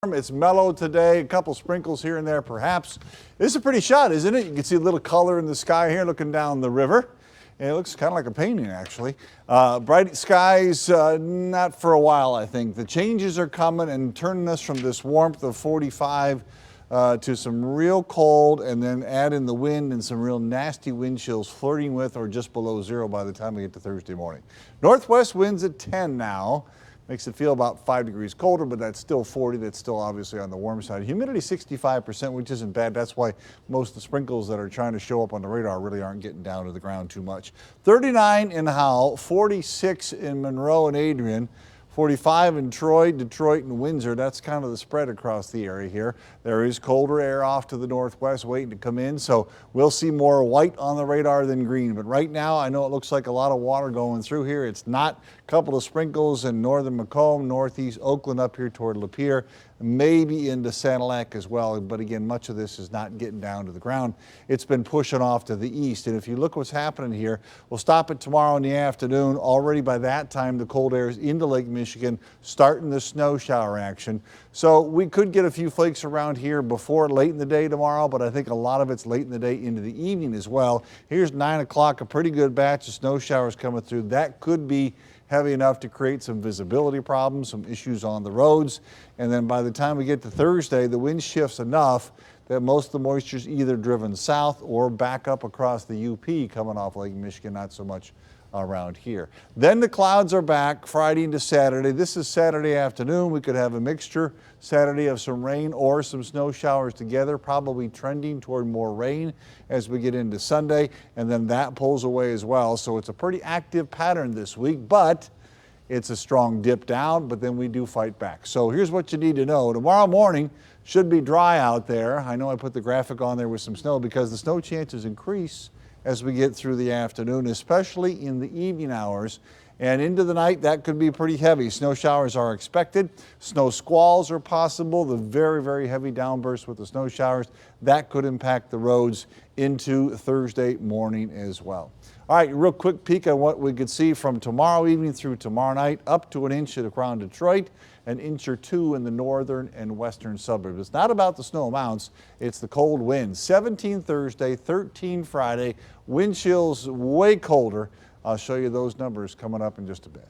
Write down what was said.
It's mellow today, a couple sprinkles here and there perhaps. This is a pretty shot, isn't it? You can see a little color in the sky here looking down the river. And it looks kind of like a painting actually. Bright skies, not for a while I think. The changes are coming and turning us from this warmth of 45 to some real cold, and then add in the wind and some real nasty wind chills flirting with or just below zero by the time we get to Thursday morning. Northwest winds at 10 now. Makes it feel about 5 degrees colder, but that's still 40. That's still obviously on the warm side. Humidity 65%, which isn't bad. That's why most of the sprinkles that are trying to show up on the radar really aren't getting down to the ground too much. 39 in Howell, 46 in Monroe and Adrian, 45 in Troy, Detroit, and Windsor. That's kind of the spread across the area here. There is colder air off to the northwest waiting to come in, so we'll see more white on the radar than green. But right now, I know it looks like a lot of water going through here. It's not. A couple of sprinkles in northern Macomb, northeast Oakland up here toward Lapeer, maybe into Sanilac as well. But again, much of this is not getting down to the ground. It's been pushing off to the east. And if you look what's happening here, we'll stop it tomorrow in the afternoon. Already by that time, the cold air is into Lake Michigan, starting the snow shower action. So we could get a few flakes around here before late in the day tomorrow, but I think a lot of it's late in the day into the evening as well. Here's 9 o'clock, a pretty good batch of snow showers coming through. That could be heavy enough to create some visibility problems, some issues on the roads. And then by the time we get to Thursday, the wind shifts enough that most of the moisture is either driven south or back up across the UP coming off Lake Michigan, not so much around here. Then the clouds are back Friday into Saturday. This is Saturday afternoon. We could have a mixture Saturday of some rain or some snow showers together, probably trending toward more rain as we get into Sunday, and then that pulls away as well. So it's a pretty active pattern this week, but it's a strong dip down, but then we do fight back. So here's what you need to know. Tomorrow morning should be dry out there. I know I put the graphic on there with some snow because the snow chances increase as we get through the afternoon, especially in the evening hours. And into the night, that could be pretty heavy. Snow showers are expected. Snow squalls are possible. The very, very heavy downbursts with the snow showers, that could impact the roads into Thursday morning as well. All right, real quick peek on what we could see from tomorrow evening through tomorrow night. Up to an inch around Detroit, an inch or two in the northern and western suburbs. It's not about the snow amounts, it's the cold winds. 17 Thursday, 13 Friday, wind chills way colder. I'll show you those numbers coming up in just a bit.